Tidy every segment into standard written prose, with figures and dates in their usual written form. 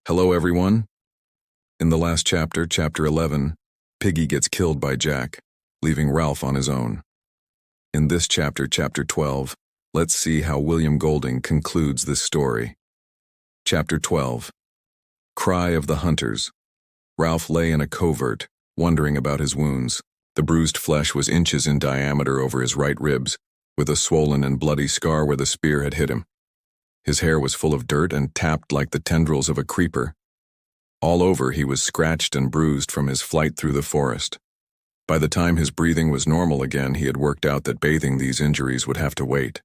Hello, everyone. In the last chapter, chapter 11, Piggy gets killed by Jack, leaving Ralph on his own. In this chapter, chapter 12, let's see how William Golding concludes this story. Chapter 12. Cry of the Hunters. Ralph lay in a covert, wondering about his wounds. The bruised flesh was inches in diameter over his right ribs, with a swollen and bloody scar where the spear had hit him. His hair was full of dirt and tapped like the tendrils of a creeper. All over he was scratched and bruised from his flight through the forest. By the time his breathing was normal again, he had worked out that bathing these injuries would have to wait.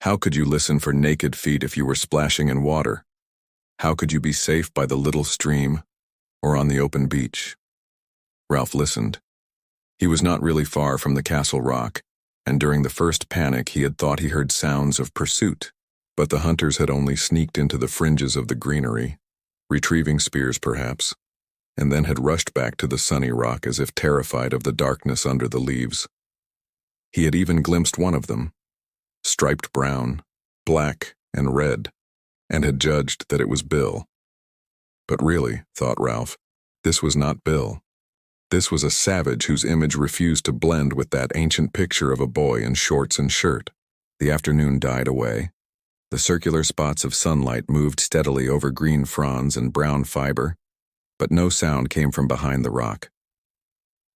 How could you listen for naked feet if you were splashing in water? How could you be safe by the little stream or on the open beach? Ralph listened. He was not really far from the castle rock, and during the first panic he had thought he heard sounds of pursuit. But the hunters had only sneaked into the fringes of the greenery, retrieving spears perhaps, and then had rushed back to the sunny rock as if terrified of the darkness under the leaves. He had even glimpsed one of them, striped brown, black, and red, and had judged that it was Bill. But really, thought Ralph, this was not Bill. This was a savage whose image refused to blend with that ancient picture of a boy in shorts and shirt. The afternoon died away. The circular spots of sunlight moved steadily over green fronds and brown fiber, but no sound came from behind the rock.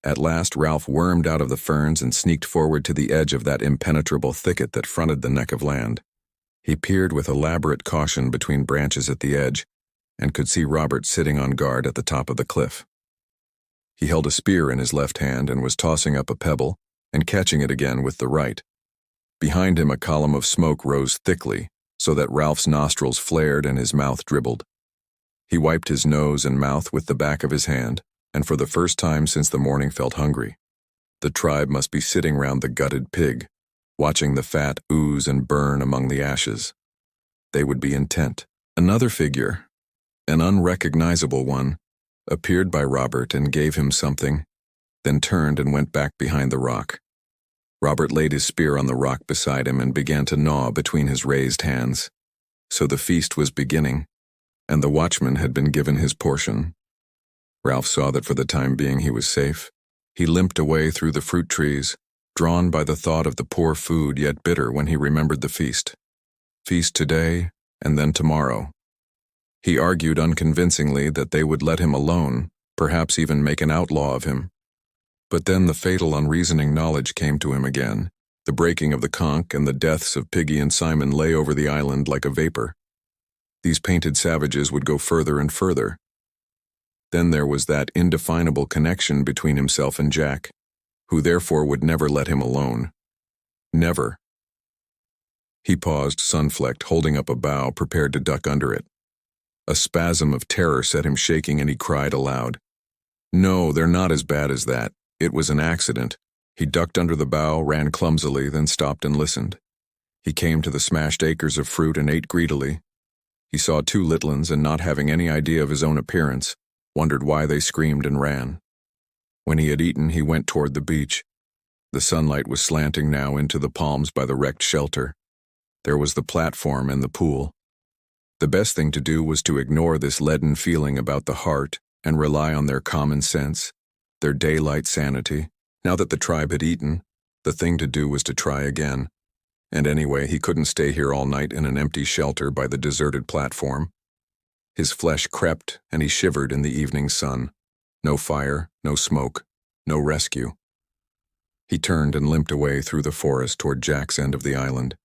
At last Ralph wormed out of the ferns and sneaked forward to the edge of that impenetrable thicket that fronted the neck of land. He peered with elaborate caution between branches at the edge and could see Robert sitting on guard at the top of the cliff. He held a spear in his left hand and was tossing up a pebble and catching it again with the right. Behind him a column of smoke rose thickly, so that Ralph's nostrils flared and his mouth dribbled. He wiped his nose and mouth with the back of his hand, and for the first time since the morning felt hungry. The tribe must be sitting round the gutted pig, watching the fat ooze and burn among the ashes. They would be intent. Another figure, an unrecognizable one, appeared by Robert and gave him something, then turned and went back behind the rock. Robert laid his spear on the rock beside him and began to gnaw between his raised hands. So the feast was beginning, and the watchman had been given his portion. Ralph saw that for the time being he was safe. He limped away through the fruit trees, drawn by the thought of the poor food yet bitter when he remembered the feast. Feast today, and then tomorrow. He argued unconvincingly that they would let him alone, perhaps even make an outlaw of him. But then the fatal unreasoning knowledge came to him again. The breaking of the conch and the deaths of Piggy and Simon lay over the island like a vapor. These painted savages would go further and further. Then there was that indefinable connection between himself and Jack, who therefore would never let him alone. Never. He paused, sun-flecked, holding up a bough, prepared to duck under it. A spasm of terror set him shaking, and he cried aloud. No, they're not as bad as that. It was an accident. He ducked under the bough, ran clumsily, then stopped and listened. He came to the smashed acres of fruit and ate greedily. He saw two litlins, and not having any idea of his own appearance, wondered why they screamed and ran. When he had eaten, he went toward the beach. The sunlight was slanting now into the palms by the wrecked shelter. There was the platform and the pool. The best thing to do was to ignore this leaden feeling about the heart and rely on their common sense, their daylight sanity. Now that the tribe had eaten, the thing to do was to try again. And anyway, he couldn't stay here all night in an empty shelter by the deserted platform. His flesh crept and he shivered in the evening sun. No fire, no smoke, no rescue. He turned and limped away through the forest toward Jack's end of the island.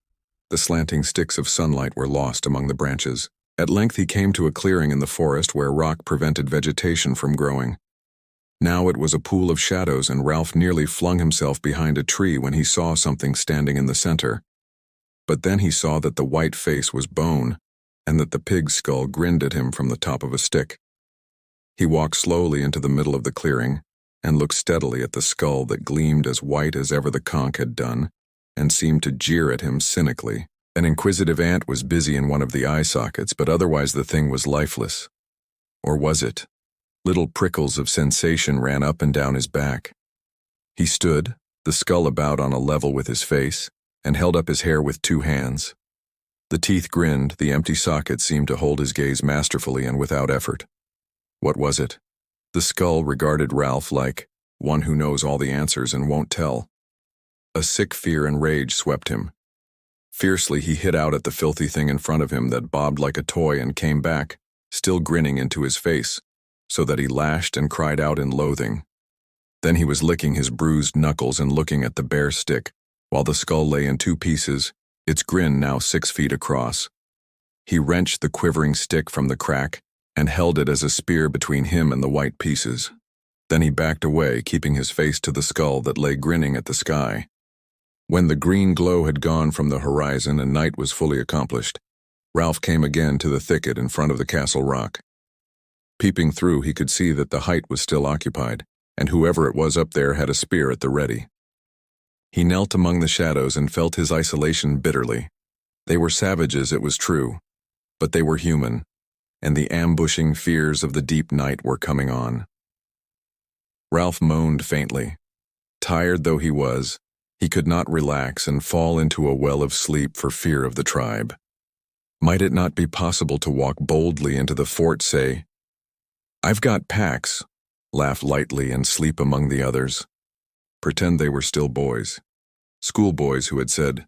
The slanting sticks of sunlight were lost among the branches. At length he came to a clearing in the forest where rock prevented vegetation from growing. Now it was a pool of shadows, and Ralph nearly flung himself behind a tree when he saw something standing in the center. But then he saw that the white face was bone, and that the pig's skull grinned at him from the top of a stick. He walked slowly into the middle of the clearing, and looked steadily at the skull that gleamed as white as ever the conch had done, and seemed to jeer at him cynically. An inquisitive ant was busy in one of the eye sockets, but otherwise the thing was lifeless. Or was it? Little prickles of sensation ran up and down his back. He stood, the skull about on a level with his face, and held up his hair with two hands. The teeth grinned, the empty socket seemed to hold his gaze masterfully and without effort. What was it? The skull regarded Ralph like one who knows all the answers and won't tell. A sick fear and rage swept him. Fiercely he hit out at the filthy thing in front of him that bobbed like a toy and came back, still grinning into his face, so that he lashed and cried out in loathing. Then he was licking his bruised knuckles and looking at the bare stick, while the skull lay in two pieces, its grin now 6 feet across. He wrenched the quivering stick from the crack and held it as a spear between him and the white pieces. Then he backed away, keeping his face to the skull that lay grinning at the sky. When the green glow had gone from the horizon and night was fully accomplished, Ralph came again to the thicket in front of the castle rock. Peeping through, he could see that the height was still occupied, and whoever it was up there had a spear at the ready. He knelt among the shadows and felt his isolation bitterly. They were savages, it was true, but they were human, and the ambushing fears of the deep night were coming on. Ralph moaned faintly. Tired though he was, he could not relax and fall into a well of sleep for fear of the tribe. Might it not be possible to walk boldly into the fort, say, "I've got packs," laugh lightly and sleep among the others? Pretend they were still boys. Schoolboys who had said,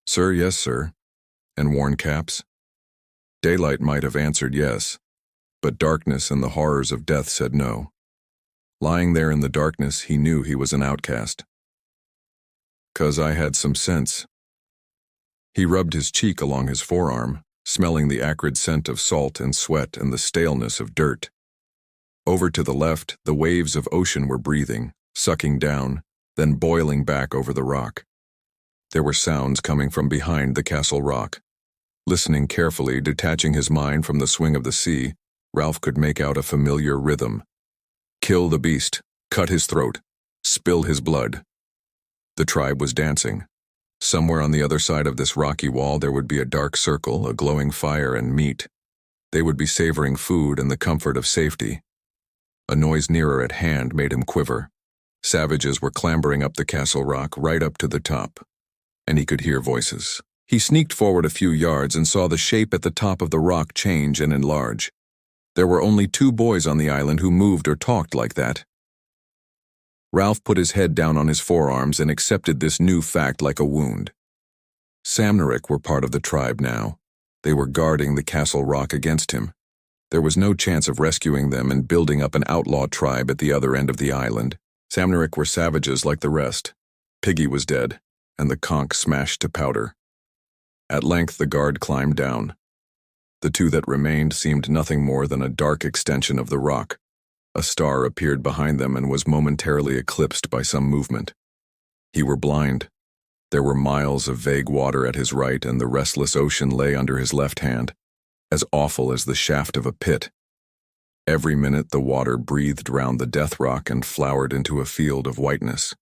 "Sir, yes, sir," and worn caps? Daylight might have answered yes, but darkness and the horrors of death said no. Lying there in the darkness, he knew he was an outcast. "'Cause I had some sense." He rubbed his cheek along his forearm, smelling the acrid scent of salt and sweat and the staleness of dirt. Over to the left, the waves of ocean were breathing, sucking down, then boiling back over the rock. There were sounds coming from behind the castle rock. Listening carefully, detaching his mind from the swing of the sea, Ralph could make out a familiar rhythm. Kill the beast, cut his throat, spill his blood. The tribe was dancing. Somewhere on the other side of this rocky wall there would be a dark circle, a glowing fire and meat. They would be savoring food and the comfort of safety. A noise nearer at hand made him quiver. Savages were clambering up the castle rock, right up to the top, and he could hear voices. He sneaked forward a few yards and saw the shape at the top of the rock change and enlarge. There were only 2 boys on the island who moved or talked like that. Ralph put his head down on his forearms and accepted this new fact like a wound. Samneric were part of the tribe now. They were guarding the castle rock against him. There was no chance of rescuing them and building up an outlaw tribe at the other end of the island. Samneric were savages like the rest. Piggy was dead, and the conch smashed to powder. At length the guard climbed down. The 2 that remained seemed nothing more than a dark extension of the rock. A star appeared behind them and was momentarily eclipsed by some movement. He were blind. There were miles of vague water at his right, and the restless ocean lay under his left hand, as awful as the shaft of a pit. Every minute the water breathed round the death rock and flowered into a field of whiteness.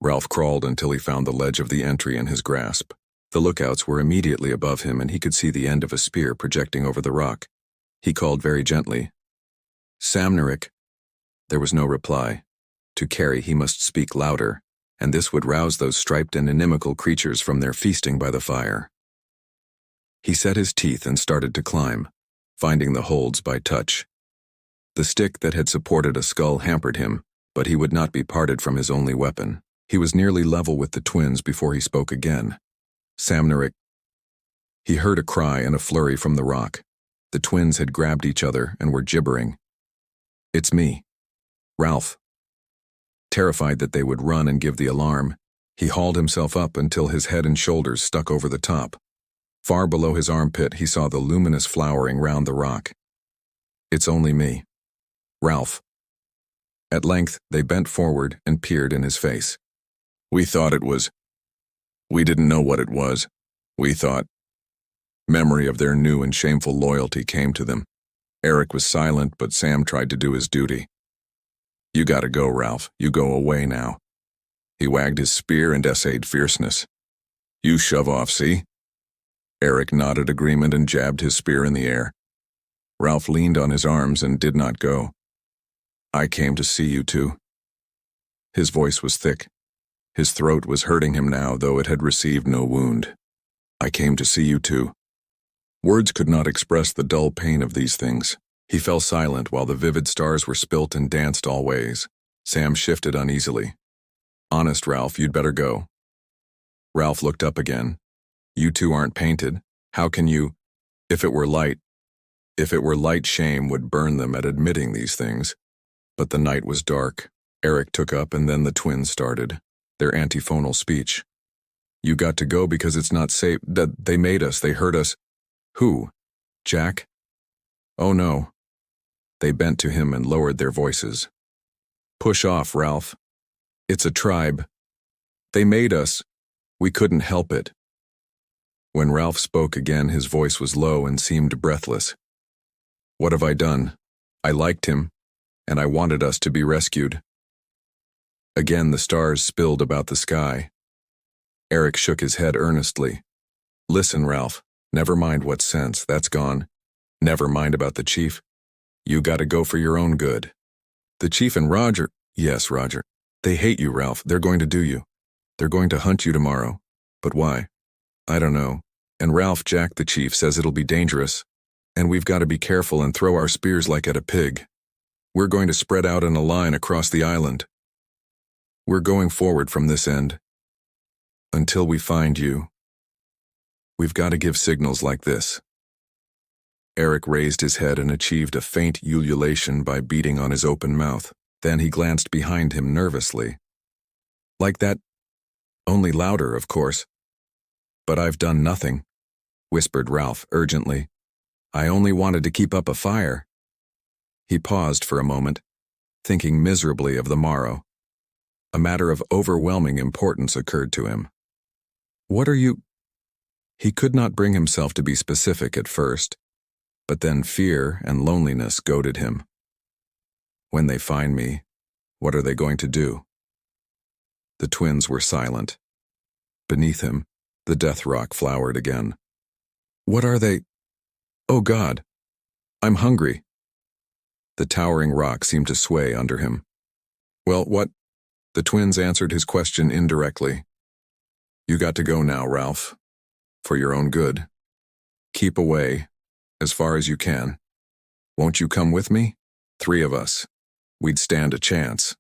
Ralph crawled until he found the ledge of the entry in his grasp. The lookouts were immediately above him, and he could see the end of a spear projecting over the rock. He called very gently, "Samneric." There was no reply. To carry he must speak louder, and this would rouse those striped and inimical creatures from their feasting by the fire. He set his teeth and started to climb, finding the holds by touch. The stick that had supported a skull hampered him, but he would not be parted from his only weapon. He was nearly level with the twins before he spoke again. "Samneric." He heard a cry and a flurry from the rock. The twins had grabbed each other and were gibbering. "It's me, Ralph." Terrified that they would run and give the alarm, he hauled himself up until his head and shoulders stuck over the top. Far below his armpit he saw the luminous flowering round the rock. "It's only me, Ralph." At length they bent forward and peered in his face. "We thought it was. We didn't know what it was. We thought." Memory of their new and shameful loyalty came to them. Eric was silent, but Sam tried to do his duty. "You gotta go, Ralph. You go away now." He wagged his spear and essayed fierceness. "You shove off, see?" Eric nodded agreement and jabbed his spear in the air. Ralph leaned on his arms and did not go. "I came to see you two." His voice was thick. His throat was hurting him now, though it had received no wound. "I came to see you two. Words could not express the dull pain of these things. He fell silent while the vivid stars were spilt and danced all ways. Sam shifted uneasily. "Honest, Ralph, you'd better go." Ralph looked up again. "You two aren't painted. How can you? If it were light, shame would burn them at admitting these things." But the night was dark. Eric took up and then the twins started, their antiphonal speech. "You got to go because it's not safe. They made us, they hurt us." "Who? Jack?" "Oh no." They bent to him and lowered their voices. "Push off, Ralph. It's a tribe. They made us. We couldn't help it." When Ralph spoke again, his voice was low and seemed breathless. "What have I done? I liked him, and I wanted us to be rescued." Again the stars spilled about the sky. Eric shook his head earnestly. "Listen, Ralph, never mind what sense, that's gone. Never mind about the chief. You gotta go for your own good. The chief and Roger—" "Yes, Roger. They hate you, Ralph. They're going to do you. They're going to hunt you tomorrow. But why? I don't know. And Ralph, Jack the chief says it'll be dangerous, and we've got to be careful and throw our spears like at a pig. We're going to spread out in a line across the island. We're going forward from this end. Until we find you. We've got to give signals like this." Eric raised his head and achieved a faint ululation by beating on his open mouth. Then he glanced behind him nervously. "Like that? Only louder, of course." "But I've done nothing," whispered Ralph urgently. "I only wanted to keep up a fire." He paused for a moment, thinking miserably of the morrow. A matter of overwhelming importance occurred to him. "What are you—" He could not bring himself to be specific at first, but then fear and loneliness goaded him. "When they find me, what are they going to do?" The twins were silent. Beneath him, the death rock flowered again. "What are they? Oh God, I'm hungry." The towering rock seemed to sway under him. "Well, what?" The twins answered his question indirectly. "You got to go now, Ralph. For your own good. Keep away, as far as you can. Won't you come with me? 3 of us. We'd stand a chance."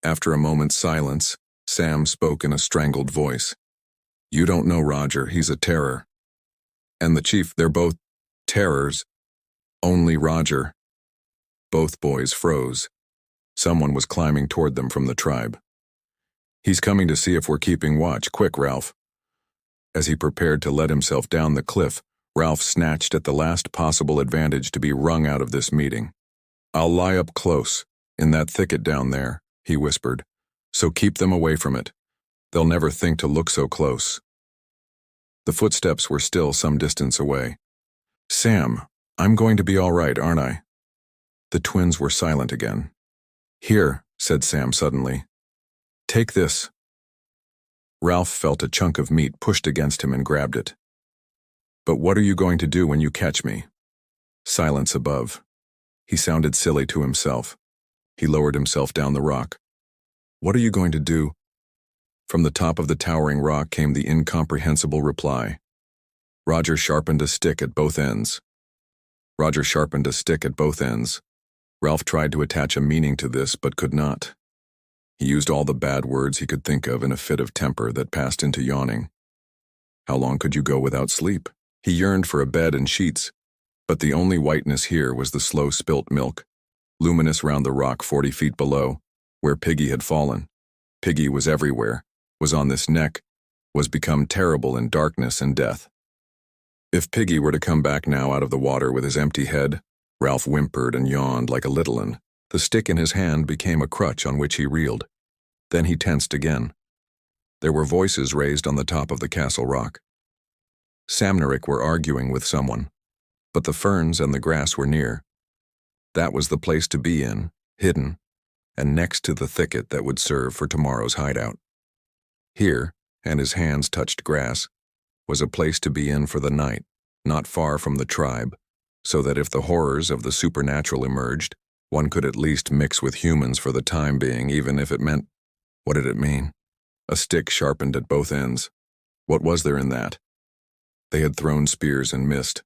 After a moment's silence, Sam spoke in a strangled voice. "You don't know Roger, he's a terror. And the chief, they're both terrors. Only Roger." Both boys froze. Someone was climbing toward them from the tribe. "He's coming to see if we're keeping watch. Quick, Ralph." As he prepared to let himself down the cliff, Ralph snatched at the last possible advantage to be wrung out of this meeting. "I'll lie up close, in that thicket down there," he whispered. "So keep them away from it. They'll never think to look so close." The footsteps were still some distance away. "Sam, I'm going to be all right, aren't I?" The twins were silent again. "Here," said Sam suddenly. "Take this." Ralph felt a chunk of meat pushed against him and grabbed it. "But what are you going to do when you catch me?" Silence above. He sounded silly to himself. He lowered himself down the rock. "What are you going to do?" From the top of the towering rock came the incomprehensible reply. Roger sharpened a stick at both ends. Roger sharpened a stick at both ends. Ralph tried to attach a meaning to this, but could not. He used all the bad words he could think of in a fit of temper that passed into yawning. How long could you go without sleep? He yearned for a bed and sheets, but the only whiteness here was the slow spilt milk, luminous round the rock 40 feet below, where Piggy had fallen. Piggy was everywhere, was on this neck, was become terrible in darkness and death. If Piggy were to come back now out of the water with his empty head, Ralph whimpered and yawned like a little un. The stick in his hand became a crutch on which he reeled. Then he tensed again. There were voices raised on the top of the castle rock. Samneric were arguing with someone, but the ferns and the grass were near. That was the place to be in, hidden, and next to the thicket that would serve for tomorrow's hideout. Here, and his hands touched grass, was a place to be in for the night, not far from the tribe, so that if the horrors of the supernatural emerged, one could at least mix with humans for the time being, even if it meant— What did it mean? A stick sharpened at both ends. What was there in that? They had thrown spears and missed,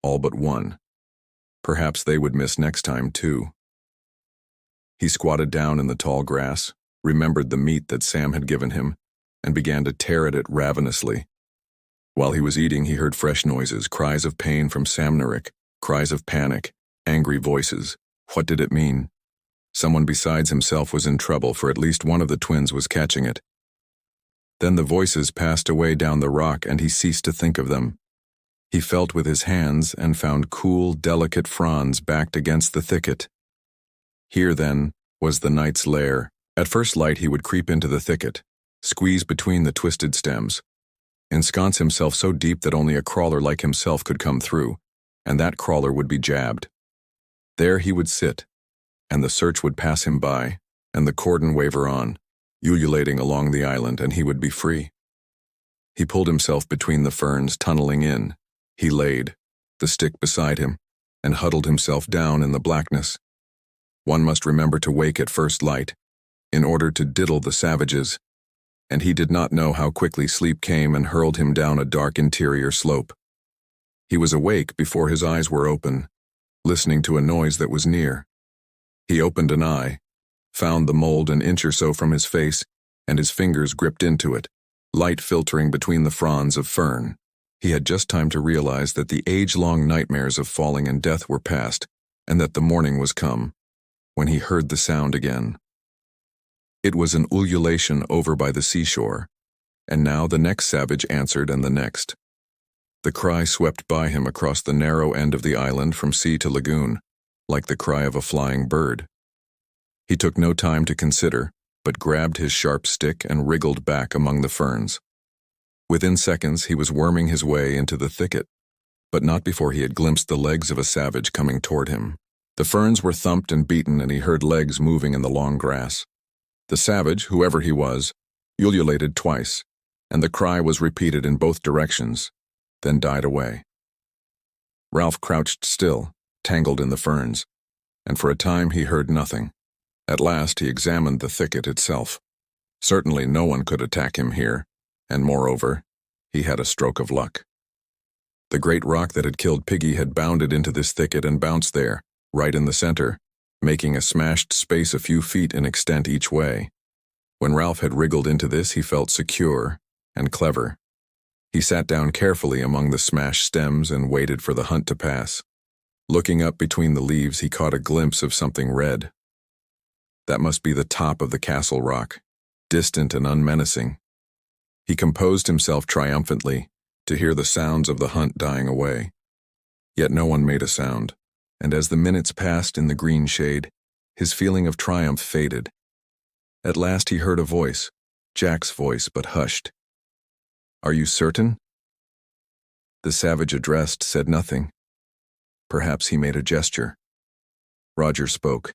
all but one. Perhaps they would miss next time, too. He squatted down in the tall grass, remembered the meat that Sam had given him, and began to tear at it ravenously. While he was eating, he heard fresh noises, cries of pain from Samneric, cries of panic, angry voices. What did it mean? Someone besides himself was in trouble, for at least one of the twins was catching it. Then the voices passed away down the rock, and he ceased to think of them. He felt with his hands and found cool, delicate fronds backed against the thicket. Here, then, was the knight's lair. At first light he would creep into the thicket, squeeze between the twisted stems, ensconce himself so deep that only a crawler like himself could come through, and that crawler would be jabbed. There he would sit, and the search would pass him by, and the cordon waver on, ululating along the island, and he would be free. He pulled himself between the ferns, tunneling in. He laid, the stick beside him, and huddled himself down in the blackness. One must remember to wake at first light, in order to diddle the savages, and he did not know how quickly sleep came and hurled him down a dark interior slope. He was awake before his eyes were open, listening to a noise that was near. He opened an eye, found the mold an inch or so from his face, and his fingers gripped into it, light filtering between the fronds of fern. He had just time to realize that the age-long nightmares of falling and death were past, and that the morning was come, when he heard the sound again. It was an ululation over by the seashore, and now the next savage answered, and the next. The cry swept by him across the narrow end of the island from sea to lagoon, like the cry of a flying bird. He took no time to consider, but grabbed his sharp stick and wriggled back among the ferns. Within seconds he was worming his way into the thicket, but not before he had glimpsed the legs of a savage coming toward him. The ferns were thumped and beaten, and he heard legs moving in the long grass. The savage, whoever he was, ululated twice, and the cry was repeated in both directions, then died away. Ralph crouched still, tangled in the ferns, and for a time he heard nothing. At last he examined the thicket itself. Certainly no one could attack him here, and moreover, he had a stroke of luck. The great rock that had killed Piggy had bounded into this thicket and bounced there, right in the center, making a smashed space a few feet in extent each way. When Ralph had wriggled into this, he felt secure and clever. He sat down carefully among the smashed stems and waited for the hunt to pass. Looking up between the leaves, he caught a glimpse of something red. That must be the top of the castle rock, distant and unmenacing. He composed himself triumphantly to hear the sounds of the hunt dying away. Yet no one made a sound, and as the minutes passed in the green shade, his feeling of triumph faded. At last he heard a voice, Jack's voice, but hushed. "Are you certain?" The savage addressed said nothing. Perhaps he made a gesture. Roger spoke.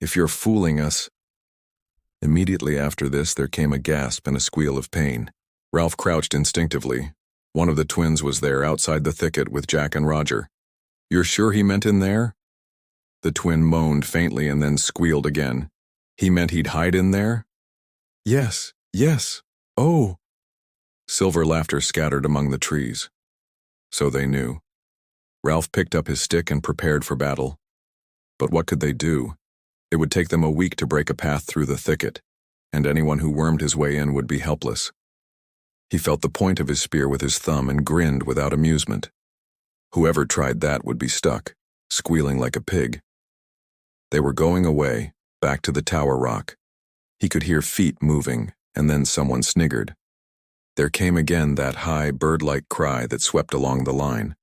"If you're fooling us..." Immediately after this, there came a gasp and a squeal of pain. Ralph crouched instinctively. One of the twins was there outside the thicket with Jack and Roger. "You're sure he meant in there?" The twin moaned faintly and then squealed again. "He meant he'd hide in there?" "Yes, yes, oh!" Silver laughter scattered among the trees. So they knew. Ralph picked up his stick and prepared for battle. But what could they do? It would take them a week to break a path through the thicket, and anyone who wormed his way in would be helpless. He felt the point of his spear with his thumb and grinned without amusement. Whoever tried that would be stuck, squealing like a pig. They were going away, back to the tower rock. He could hear feet moving, and then someone sniggered. There came again that high, bird-like cry that swept along the line.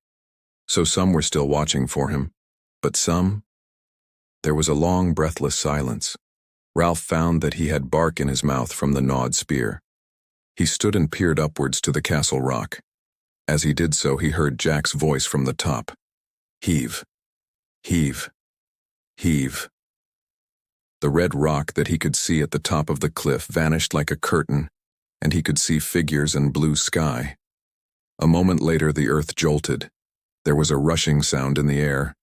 So some were still watching for him, but some... There was a long, breathless silence. Ralph found that he had bark in his mouth from the gnawed spear. He stood and peered upwards to the castle rock. As he did so, he heard Jack's voice from the top. Heave. Heave. Heave. The red rock that he could see at the top of the cliff vanished like a curtain, and he could see figures and blue sky. A moment later, the earth jolted. There was a rushing sound in the air,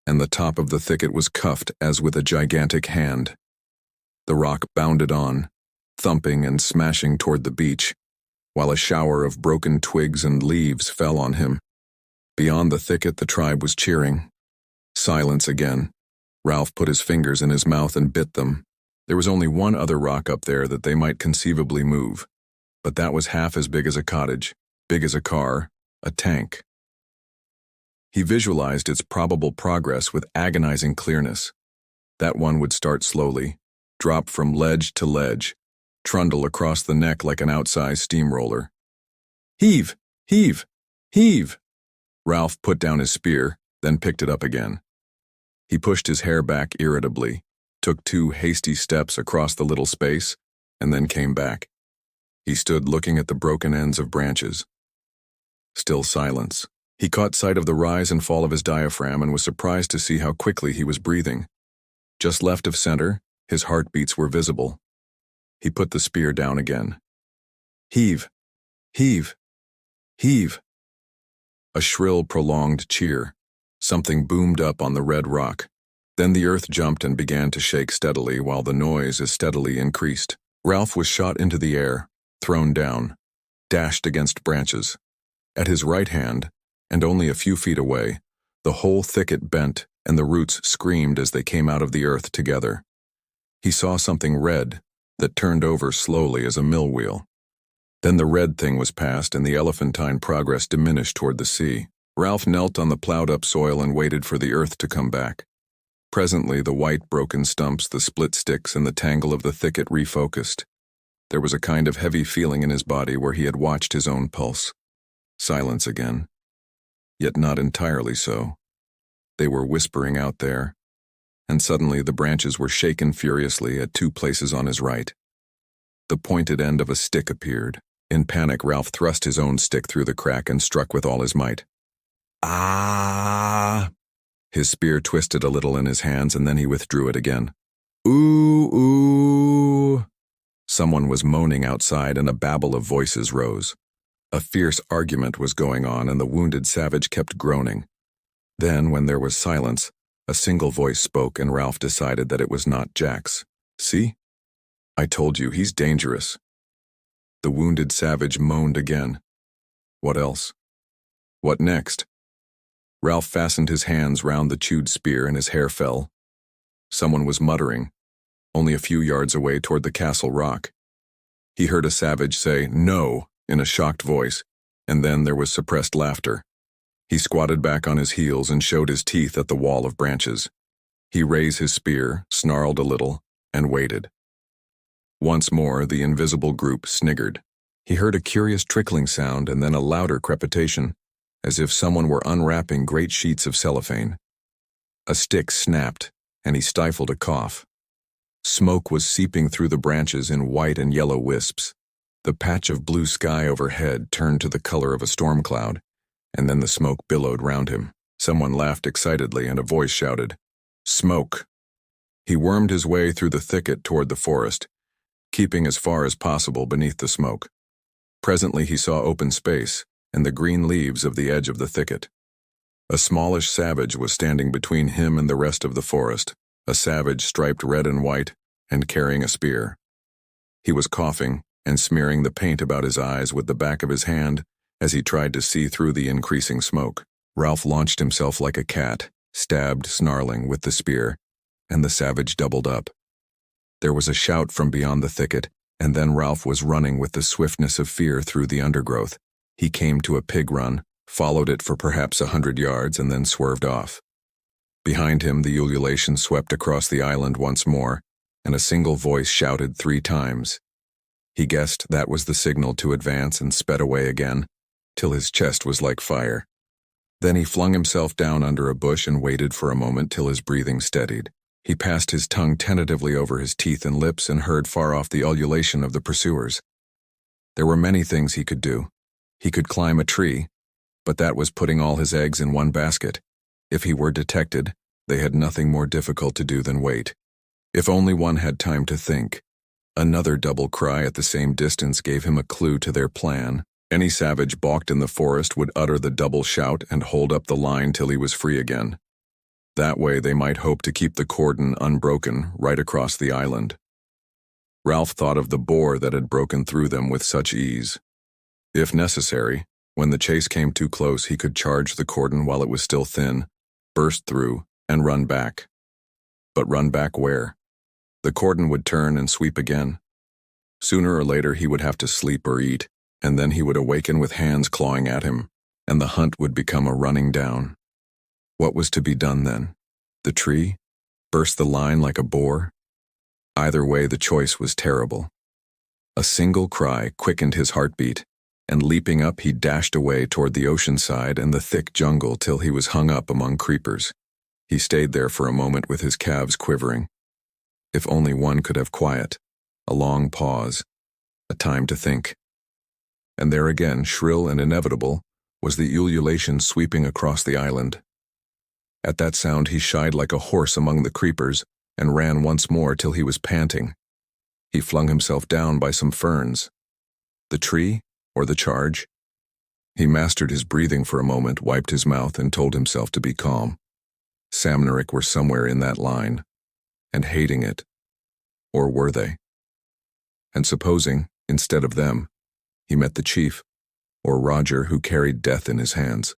and the top of the thicket was cuffed as with a gigantic hand. The rock bounded on, thumping and smashing toward the beach, while a shower of broken twigs and leaves fell on him. Beyond the thicket, the tribe was cheering. Silence again. Ralph put his fingers in his mouth and bit them. There was only one other rock up there that they might conceivably move, but that was half as big as a cottage, big as a car, a tank. He visualized its probable progress with agonizing clearness. That one would start slowly, drop from ledge to ledge, trundle across the neck like an outsized steamroller. Heave! Heave! Heave! Ralph put down his spear, then picked it up again. He pushed his hair back irritably, took 2 hasty steps across the little space, and then came back. He stood looking at the broken ends of branches. Still silence. He caught sight of the rise and fall of his diaphragm and was surprised to see how quickly he was breathing. Just left of center, his heartbeats were visible. He put the spear down again. Heave! Heave! Heave! A shrill, prolonged cheer. Something boomed up on the red rock. Then the earth jumped and began to shake steadily while the noise as steadily increased. Ralph was shot into the air, thrown down, dashed against branches. At his right hand, and only a few feet away, the whole thicket bent and the roots screamed as they came out of the earth together. He saw something red that turned over slowly as a mill wheel. Then the red thing was past and the elephantine progress diminished toward the sea. Ralph knelt on the plowed-up soil and waited for the earth to come back. Presently, the white broken stumps, the split sticks, and the tangle of the thicket refocused. There was a kind of heavy feeling in his body where he had watched his own pulse. Silence again. Yet not entirely so. They were whispering out there, and suddenly the branches were shaken furiously at 2 places on his right. The pointed end of a stick appeared. In panic, Ralph thrust his own stick through the crack and struck with all his might. Ah! His spear twisted a little in his hands and then he withdrew it again. Ooh, ooh! Someone was moaning outside and a babble of voices rose. A fierce argument was going on and the wounded savage kept groaning. Then, when there was silence, a single voice spoke and Ralph decided that it was not Jack's. See? I told you, he's dangerous. The wounded savage moaned again. What else? What next? Ralph fastened his hands round the chewed spear and his hair fell. Someone was muttering, only a few yards away toward the castle rock. He heard a savage say, "No," in a shocked voice, and then there was suppressed laughter. He squatted back on his heels and showed his teeth at the wall of branches. He raised his spear, snarled a little, and waited. Once more, the invisible group sniggered. He heard a curious trickling sound and then a louder crepitation, as if someone were unwrapping great sheets of cellophane. A stick snapped, and he stifled a cough. Smoke was seeping through the branches in white and yellow wisps. The patch of blue sky overhead turned to the color of a storm cloud, and then the smoke billowed round him. Someone laughed excitedly, and a voice shouted, "Smoke!" He wormed his way through the thicket toward the forest, keeping as far as possible beneath the smoke. Presently he saw open space and the green leaves of the edge of the thicket. A smallish savage was standing between him and the rest of the forest, a savage striped red and white and carrying a spear. He was coughing and smearing the paint about his eyes with the back of his hand as he tried to see through the increasing smoke. Ralph launched himself like a cat, stabbed, snarling, with the spear, and the savage doubled up. There was a shout from beyond the thicket, and then Ralph was running with the swiftness of fear through the undergrowth. He came to a pig run, followed it for perhaps 100 yards, and then swerved off. Behind him, the ululation swept across the island once more, and a single voice shouted 3 times. He guessed that was the signal to advance and sped away again, till his chest was like fire. Then he flung himself down under a bush and waited for a moment till his breathing steadied. He passed his tongue tentatively over his teeth and lips and heard far off the ululation of the pursuers. There were many things he could do. He could climb a tree, but that was putting all his eggs in one basket. If he were detected, they had nothing more difficult to do than wait. If only one had time to think. Another double cry at the same distance gave him a clue to their plan. Any savage balked in the forest would utter the double shout and hold up the line till he was free again. That way they might hope to keep the cordon unbroken right across the island. Ralph thought of the boar that had broken through them with such ease. If necessary, when the chase came too close, he could charge the cordon while it was still thin, burst through, and run back. But run back where? The cordon would turn and sweep again. Sooner or later he would have to sleep or eat, and then he would awaken with hands clawing at him, and the hunt would become a running down. What was to be done then? The tree? Burst the line like a boar? Either way, the choice was terrible. A single cry quickened his heartbeat, and leaping up he dashed away toward the ocean side and the thick jungle till he was hung up among creepers. He stayed there for a moment with his calves quivering. If only one could have quiet, a long pause, a time to think. And there again, shrill and inevitable, was the ululation sweeping across the island. At that sound he shied like a horse among the creepers and ran once more till he was panting. He flung himself down by some ferns. The tree or the charge? He mastered his breathing for a moment, wiped his mouth, and told himself to be calm. Samneric were somewhere in that line, and hating it. Or were they? And supposing, instead of them, he met the chief, or Roger, who carried death in his hands.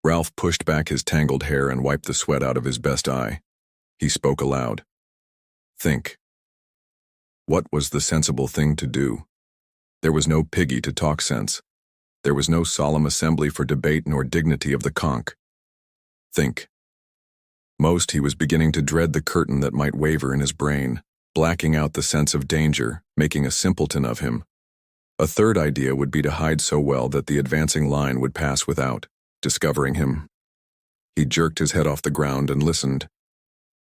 Ralph pushed back his tangled hair and wiped the sweat out of his best eye. He spoke aloud. Think. What was the sensible thing to do? There was no Piggy to talk sense. There was no solemn assembly for debate nor dignity of the conch. Think. Most he was beginning to dread the curtain that might waver in his brain, blacking out the sense of danger, making a simpleton of him. A third idea would be to hide so well that the advancing line would pass without discovering him. He jerked his head off the ground and listened.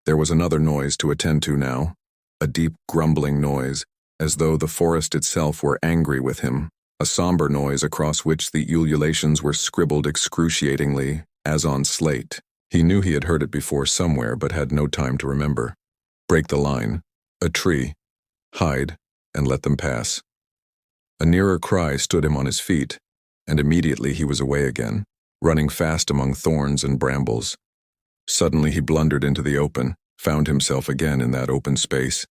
There was another noise to attend to now, a deep grumbling noise, as though the forest itself were angry with him, a somber noise across which the ululations were scribbled excruciatingly, as on slate. He knew he had heard it before somewhere, but had no time to remember. Break the line. A tree. Hide, and let them pass. A nearer cry stood him on his feet, and immediately he was away again, running fast among thorns and brambles. Suddenly he blundered into the open, found himself again in that open space,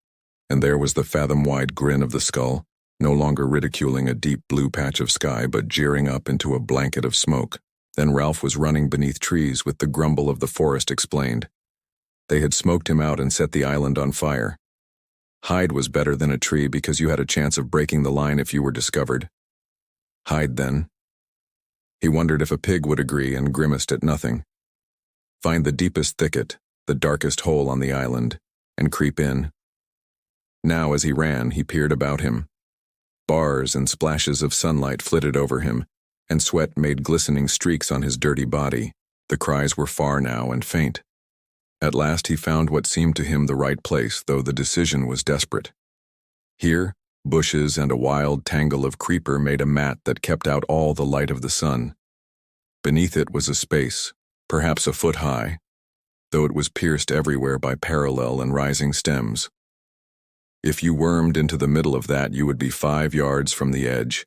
and there was the fathom-wide grin of the skull, no longer ridiculing a deep blue patch of sky, but jeering up into a blanket of smoke. Then Ralph was running beneath trees with the grumble of the forest explained. They had smoked him out and set the island on fire. Hide was better than a tree because you had a chance of breaking the line if you were discovered. Hide, then. He wondered if a pig would agree and grimaced at nothing. Find the deepest thicket, the darkest hole on the island, and creep in. Now as he ran, he peered about him. Bars and splashes of sunlight flitted over him, and sweat made glistening streaks on his dirty body. The cries were far now and faint. At last he found what seemed to him the right place, though the decision was desperate. Here, bushes and a wild tangle of creeper made a mat that kept out all the light of the sun. Beneath it was a space, perhaps a foot high, though it was pierced everywhere by parallel and rising stems. If you wormed into the middle of that, you would be 5 yards from the edge,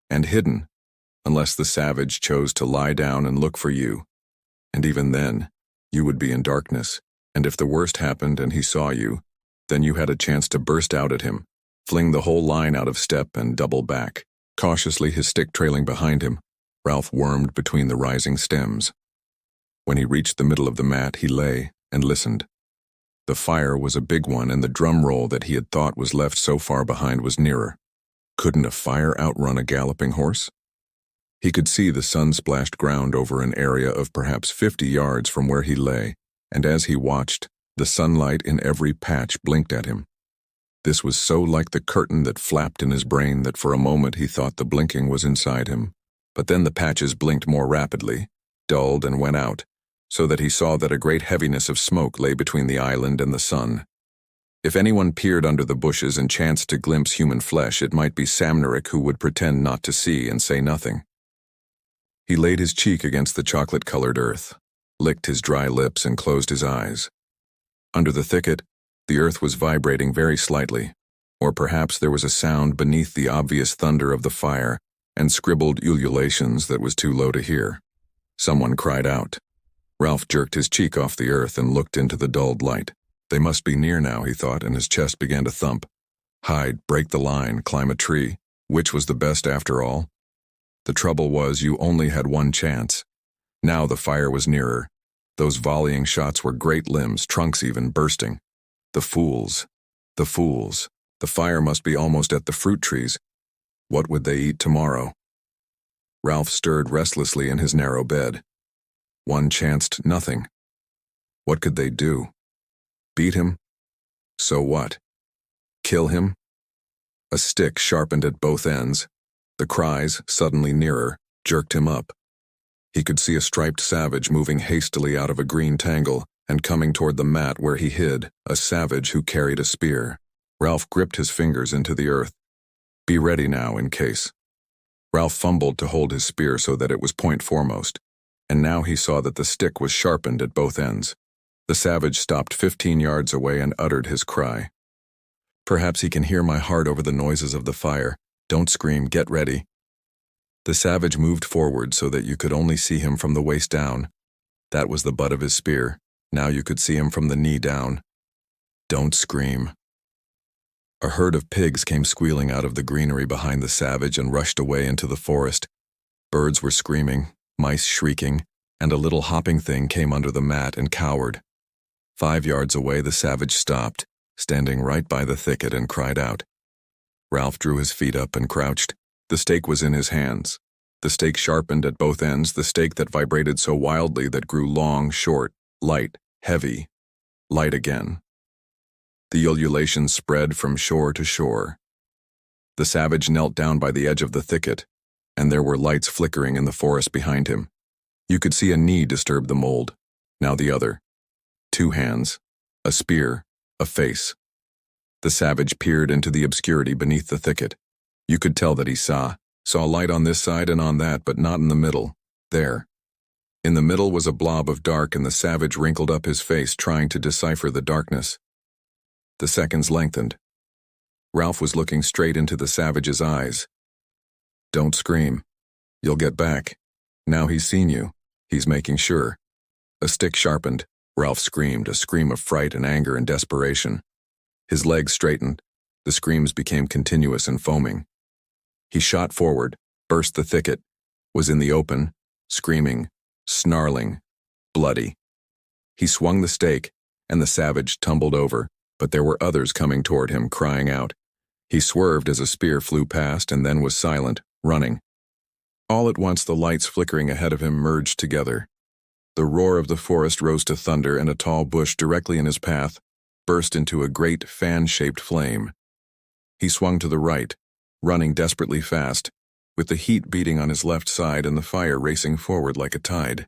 and hidden, unless the savage chose to lie down and look for you. And even then, you would be in darkness, and if the worst happened and he saw you, then you had a chance to burst out at him, fling the whole line out of step and double back. Cautiously, his stick trailing behind him, Ralph wormed between the rising stems. When he reached the middle of the mat, he lay and listened. The fire was a big one, and the drum roll that he had thought was left so far behind was nearer. Couldn't a fire outrun a galloping horse? He could see the sun-splashed ground over an area of perhaps 50 yards from where he lay, and as he watched, the sunlight in every patch blinked at him. This was so like the curtain that flapped in his brain that for a moment he thought the blinking was inside him. But then the patches blinked more rapidly, dulled and went out, so that he saw that a great heaviness of smoke lay between the island and the sun. If anyone peered under the bushes and chanced to glimpse human flesh, it might be Samneric, who would pretend not to see and say nothing. He laid his cheek against the chocolate-colored earth, licked his dry lips, and closed his eyes. Under the thicket, the earth was vibrating very slightly, or perhaps there was a sound beneath the obvious thunder of the fire and scribbled ululations that was too low to hear. Someone cried out. Ralph jerked his cheek off the earth and looked into the dulled light. They must be near now, he thought, and his chest began to thump. Hide, break the line, climb a tree. Which was the best after all? The trouble was you only had one chance. Now the fire was nearer. Those volleying shots were great limbs, trunks even bursting. The fools. The fools. The fire must be almost at the fruit trees. What would they eat tomorrow? Ralph stirred restlessly in his narrow bed. One chanced nothing. What could they do? Beat him? So what? Kill him? A stick sharpened at both ends. The cries, suddenly nearer, jerked him up. He could see a striped savage moving hastily out of a green tangle and coming toward the mat where he hid, a savage who carried a spear. Ralph gripped his fingers into the earth. Be ready now, in case. Ralph fumbled to hold his spear so that it was point foremost, and now he saw that the stick was sharpened at both ends. The savage stopped 15 yards away and uttered his cry. Perhaps he can hear my heart over the noises of the fire. Don't scream, get ready. The savage moved forward so that you could only see him from the waist down. That was the butt of his spear. Now you could see him from the knee down. Don't scream. A herd of pigs came squealing out of the greenery behind the savage and rushed away into the forest. Birds were screaming, mice shrieking, and a little hopping thing came under the mat and cowered. 5 yards away the savage stopped, standing right by the thicket, and cried out. Ralph drew his feet up and crouched. The stake was in his hands. The stake sharpened at both ends, the stake that vibrated so wildly that grew long, short, light, heavy, light again. The ululation spread from shore to shore. The savage knelt down by the edge of the thicket, and there were lights flickering in the forest behind him. You could see a knee disturb the mold, now the other. 2 hands, a spear, a face. The savage peered into the obscurity beneath the thicket. You could tell that he saw light on this side and on that, but not in the middle, there. In the middle was a blob of dark, and the savage wrinkled up his face trying to decipher the darkness. The seconds lengthened. Ralph was looking straight into the savage's eyes. Don't scream. You'll get back. Now he's seen you. He's making sure. A stick sharpened. Ralph screamed, a scream of fright and anger and desperation. His legs straightened. The screams became continuous and foaming. He shot forward, burst the thicket, was in the open, screaming, snarling, bloody. He swung the stake, and the savage tumbled over, but there were others coming toward him, crying out. He swerved as a spear flew past and then was silent, running. All at once the lights flickering ahead of him merged together. The roar of the forest rose to thunder, and a tall bush directly in his path burst into a great fan-shaped flame. He swung to the right, running desperately fast, with the heat beating on his left side and the fire racing forward like a tide.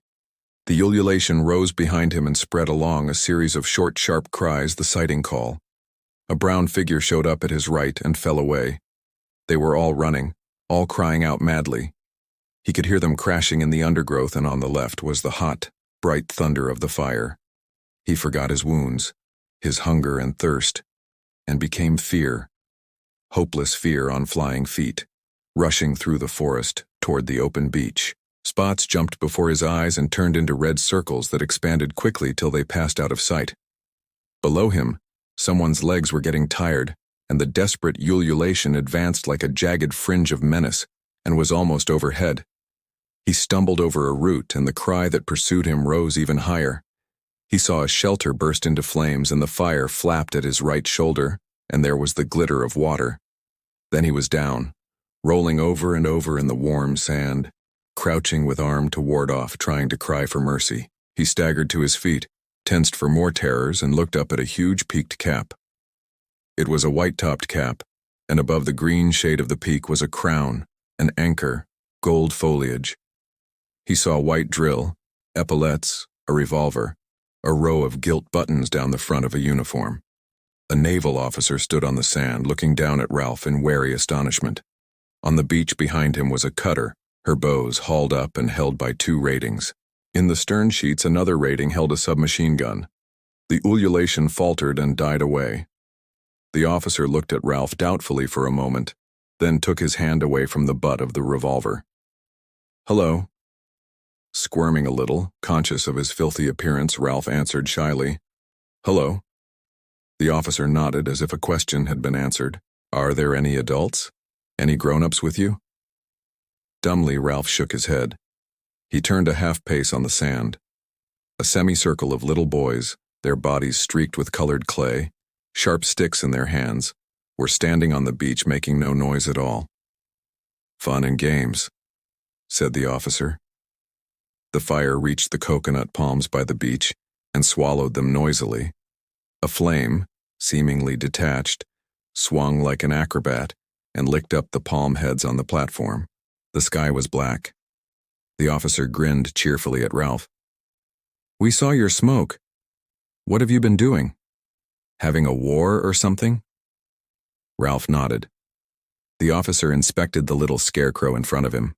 The ululation rose behind him and spread along, a series of short, sharp cries, the sighting call. A brown figure showed up at his right and fell away. They were all running, all crying out madly. He could hear them crashing in the undergrowth, and on the left was the hot, bright thunder of the fire. He forgot his wounds, his hunger and thirst, and became fear. Hopeless fear on flying feet, rushing through the forest toward the open beach. Spots jumped before his eyes and turned into red circles that expanded quickly till they passed out of sight. Below him, someone's legs were getting tired, and the desperate ululation advanced like a jagged fringe of menace and was almost overhead. He stumbled over a root, and the cry that pursued him rose even higher. He saw a shelter burst into flames, and the fire flapped at his right shoulder, and there was the glitter of water. Then he was down, rolling over and over in the warm sand, crouching with arm to ward off, trying to cry for mercy. He staggered to his feet, tensed for more terrors, and looked up at a huge peaked cap. It was a white-topped cap, and above the green shade of the peak was a crown, an anchor, gold foliage. He saw a white drill, epaulettes, a revolver, a row of gilt buttons down the front of a uniform. A naval officer stood on the sand, looking down at Ralph in wary astonishment. On the beach behind him was a cutter, her bows hauled up and held by 2 ratings. In the stern sheets, another rating held a submachine gun. The ululation faltered and died away. The officer looked at Ralph doubtfully for a moment, then took his hand away from the butt of the revolver. "Hello." Squirming a little, conscious of his filthy appearance, Ralph answered shyly, "Hello." The officer nodded as if a question had been answered. "Are there any adults? Any grown-ups with you?" Dumbly, Ralph shook his head. He turned a half-pace on the sand. A semicircle of little boys, their bodies streaked with colored clay, sharp sticks in their hands, were standing on the beach making no noise at all. "Fun and games," said the officer. The fire reached the coconut palms by the beach and swallowed them noisily. A flame, seemingly detached, swung like an acrobat and licked up the palm heads on the platform. The sky was black. The officer grinned cheerfully at Ralph. "We saw your smoke. What have you been doing? Having a war or something?" Ralph nodded. The officer inspected the little scarecrow in front of him.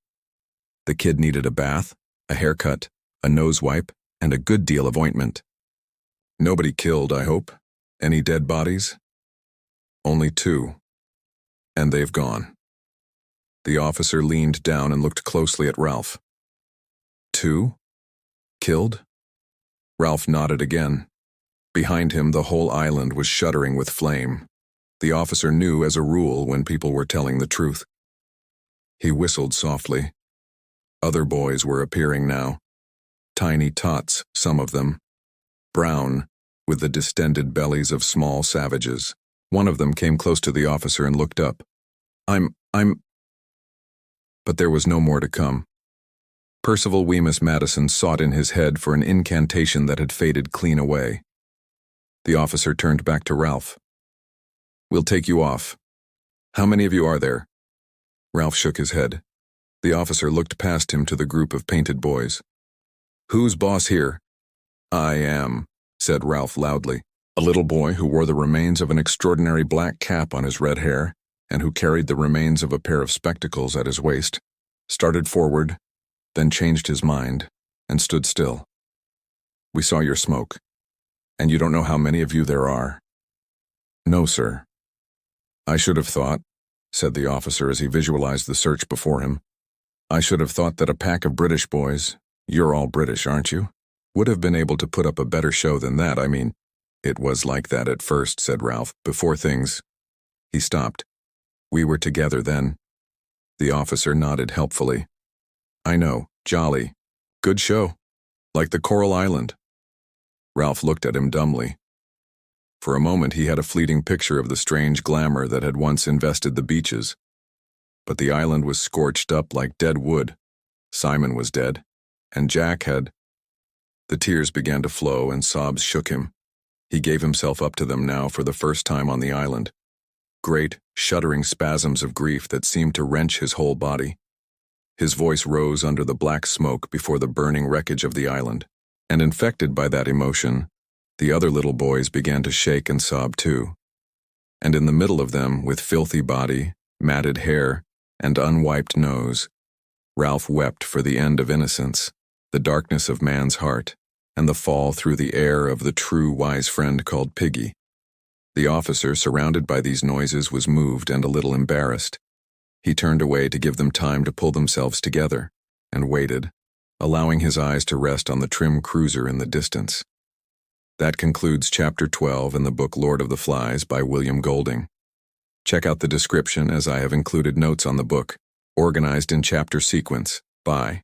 The kid needed a bath, a haircut, a nose wipe, and a good deal of ointment. "Nobody killed, I hope? Any dead bodies?" "Only 2. And they've gone." The officer leaned down and looked closely at Ralph. 2? Killed? Ralph nodded again. Behind him, the whole island was shuddering with flame. The officer knew as a rule when people were telling the truth. He whistled softly. Other boys were appearing now. Tiny tots, some of them. Brown, with the distended bellies of small savages. One of them came close to the officer and looked up. I'm... But there was no more to come. Percival Wemyss Madison sought in his head for an incantation that had faded clean away. The officer turned back to Ralph. "We'll take you off. How many of you are there?" Ralph shook his head. The officer looked past him to the group of painted boys. "Who's boss here?" "I am," said Ralph loudly. A little boy who wore the remains of an extraordinary black cap on his red hair, and who carried the remains of a pair of spectacles at his waist, started forward, then changed his mind, and stood still. "We saw your smoke. And you don't know how many of you there are?" "No, sir." "I should have thought," said the officer as he visualized the search before him, "I should have thought that a pack of British boys, you're all British, aren't you, would have been able to put up a better show than that. I mean, it was like that at first," said Ralph, "before things—" He stopped. "We were together then." The officer nodded helpfully. "I know, jolly. Good show. Like the Coral Island." Ralph looked at him dumbly. For a moment he had a fleeting picture of the strange glamour that had once invested the beaches. But the island was scorched up like dead wood. Simon was dead, and Jack had... The tears began to flow and sobs shook him. He gave himself up to them now for the first time on the island. Great, shuddering spasms of grief that seemed to wrench his whole body. His voice rose under the black smoke before the burning wreckage of the island. And infected by that emotion, the other little boys began to shake and sob too. And in the middle of them, with filthy body, matted hair, and unwiped nose, Ralph wept for the end of innocence, the darkness of man's heart, and the fall through the air of the true wise friend called Piggy. The officer, surrounded by these noises, was moved and a little embarrassed. He turned away to give them time to pull themselves together, and waited, allowing his eyes to rest on the trim cruiser in the distance. That concludes Chapter 12 in the book Lord of the Flies by William Golding. Check out the description as I have included notes on the book, organized in chapter sequence, by